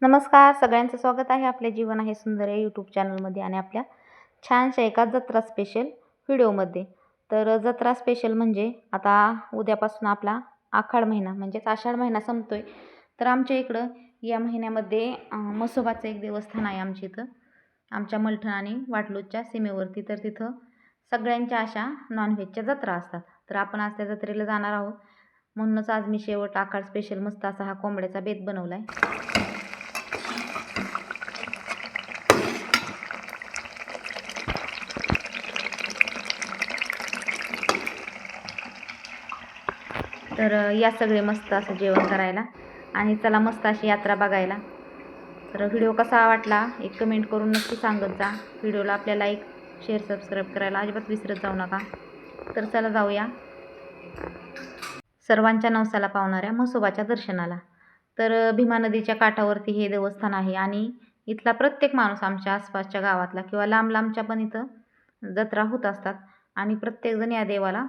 नमस्कार, सगळ्यांचं स्वागत आहे आपल्या जीवन आहे सुंदर या यूट्यूब चॅनलमध्ये आणि आपल्या छानशा एका जत्रा स्पेशल व्हिडिओमध्ये. तर जत्रा स्पेशल म्हणजे आता उद्यापासून आपला आखाड महिना म्हणजेच आषाढ महिना संपतोय. तर आमच्या इकडं या महिन्यामध्ये म्हसोबाचं एक देवस्थान आहे आमच्या इथं, आमच्या मलठण आणि वाटलूजच्या सीमेवरती. तर तिथं सगळ्यांच्या अशा नॉनव्हेजच्या जत्रा असतात. तर आपण आज त्या जत्रेला जाणार आहोत. म्हणूनच आज मी शेवट आखाड स्पेशल मस्त असा हा कोंबड्याचा बेत बनवला आहे. तर या सगळे मस्त असं जेवण करायला आणि चला मस्त अशी यात्रा बघायला. तर व्हिडिओ कसा वाटला एक कमेंट करून नक्की सांगत जा. व्हिडिओला आपल्या लाईक शेअर सबस्क्राईब करायला अजिबात विसरत जाऊ नका. तर चला जाऊया सर्वांच्या नवसाला पावणाऱ्या म्हसोबाच्या दर्शनाला. तर भीमा नदीच्या काठावरती हे देवस्थान आहे आणि इथला प्रत्येक माणूस आमच्या आसपासच्या गावातला किंवा लांब लांबच्या पण इथं जत्रा होत असतात आणि प्रत्येकजण या देवाला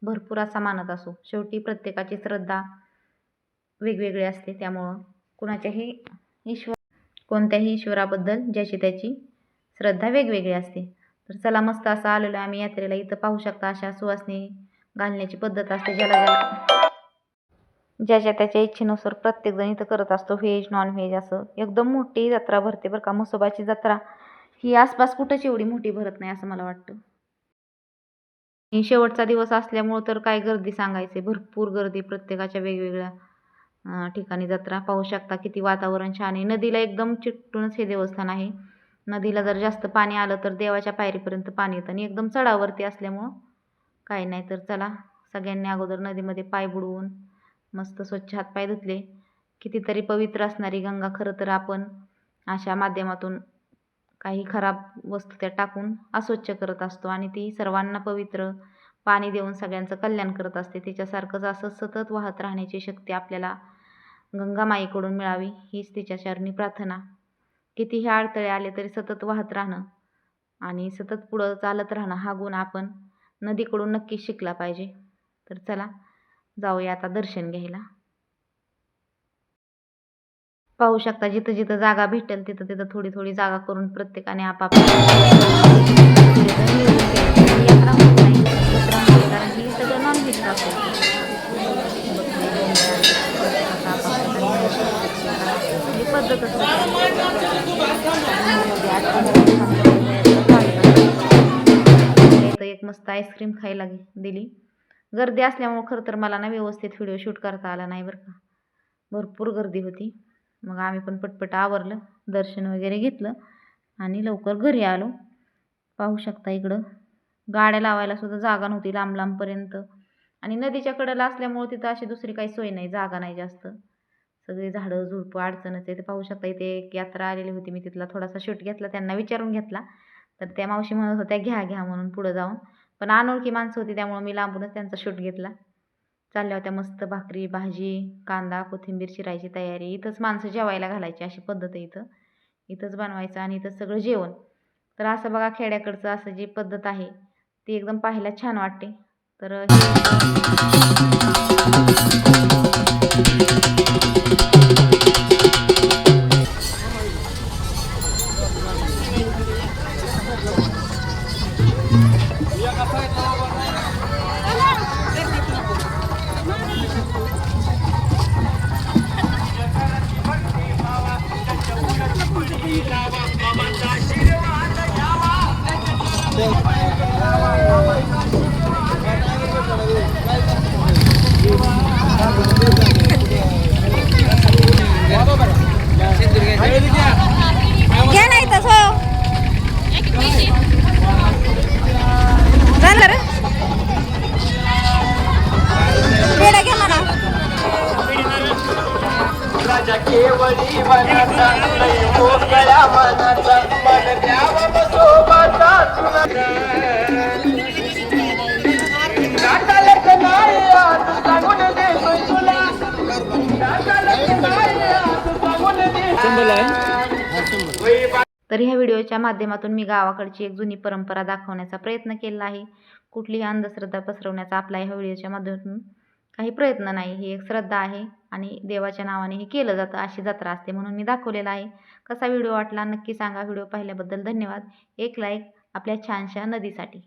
भरपूर असा मानत असो. शेवटी प्रत्येकाची श्रद्धा वेगवेगळी असते, त्यामुळं कोणत्याही ईश्वराबद्दल ज्याची त्याची श्रद्धा वेगवेगळी असते. तर चला मस्त असं आलेलो आम्ही यात्रेला. इथं पाहू शकता अशा सुवासनी घालण्याची पद्धत असते, ज्याच्या त्याच्या इच्छेनुसार प्रत्येकजण इथं करत असतो. व्हेज नॉन व्हेज असं एकदम मोठी जत्रा भरते बरं का. म्हसोबाची जत्रा ही आसपास कुठंच एवढी मोठी भरत नाही असं मला वाटतं. शेवटचा दिवस असल्यामुळं तर काय गर्दी सांगायचे, भरपूर गर्दी प्रत्येकाच्या वेगवेगळ्या ठिकाणी. जत्रा पाहू शकता किती वातावरण छान आहे. नदीला एकदम चिटूनच हे देवस्थान आहे. नदीला जर जास्त पाणी आलं तर देवाच्या पायरीपर्यंत पाणी येतं आणि एकदम चढावरती असल्यामुळं काही नाही. तर चला सगळ्यांनी अगोदर नदीमध्ये पाय बुडवून मस्त स्वच्छ हातपाय धुतले. कितीतरी पवित्र असणारी गंगा खरं तर आपण अशा माध्यमातून काही खराब वस्तू त्या टाकून अस्वच्छ करत असतो आणि ती सर्वांना पवित्र पाणी देऊन सगळ्यांचं कल्याण करत असते. तिच्यासारखंच असं सतत वाहत राहण्याची शक्ती आपल्याला गंगामाईकडून मिळावी हीच तिच्या चरणी प्रार्थना. कितीही अडथळे आले तरी सतत वाहत राहणं आणि सतत पुढं चालत राहणं हा गुण आपण नदीकडून नक्कीच शिकला पाहिजे. तर चला जाऊया आता दर्शन घ्यायला. पाहू शकता जिथं जिथं जागा भेटेल तिथं तिथं थोडी थोडी जागा करून प्रत्येकाने आपापल्या यात्रा होत नाही, जत्रा होते, कारण ही सगळं नॉनव्हेज असेल. ही पद्धतच एक मस्त आईस्क्रीम खायला दिली. गर्दी असल्यामुळे खरं तर मला ना व्यवस्थित व्हिडिओ शूट करता आला नाही बरं का. भरपूर गर्दी होती. मग आम्ही पण पटपट आवरलं, दर्शन वगैरे घेतलं आणि लवकर घरी आलो. पाहू शकता इकडं गाड्या लावायला सुद्धा जागा नव्हती लांब लांबपर्यंत आणि नदीच्या कडेला असल्यामुळे तिथं अशी दुसरी काही सोय नाही, जागा नाही जास्त. सगळी झाडं झुडपं अडचणच आहे. ते पाहू शकता इथे एक यात्रा आलेली होती, मी तिथला थोडासा शूट घेतला, त्यांना विचारून घेतला. तर त्या मावशी म्हणत होत्या घ्या घ्या म्हणून पुढं जाऊन, पण अनोळखी माणसं होती त्यामुळे मी लांबूनच त्यांचा शूट घेतला. चालल्या होत्या मस्त भाकरी भाजी कांदा कोथिंबीर चिरायची तयारी. इथंच माणसं जेवायला घालायची अशी पद्धत आहे. इथंच बनवायचं आणि इथंच सगळं जेवण. तर असं बघा खेड्याकडचं असं जी पद्धत आहे ती एकदम पाहायला छान वाटते. तर केवळी मनाचा मोकळ्या मनाचा मन द्यावा म्हसोबाचा नाटालच नाही आज सांगून देतोय तुला, नाटालच नाही आज सांगून देतोय. तर ह्या व्हिडिओच्या माध्यमातून मी गावाकडची एक जुनी परंपरा दाखवण्याचा प्रयत्न केला आहे. कुठलीही अंधश्रद्धा पसरवण्याचा आपला ह्या व्हिडिओच्या माध्यमातून काही प्रयत्न नाही, ही एक श्रद्धा आहे आणि देवाच्या नावाने हे केलं जातं. अशी जत्रा असते म्हणून मी दाखवलेला आहे. कसा व्हिडिओ वाटला नक्की सांगा. व्हिडिओ पाहिल्याबद्दल धन्यवाद. एक लाईक आपल्या छानशा नदीसाठी.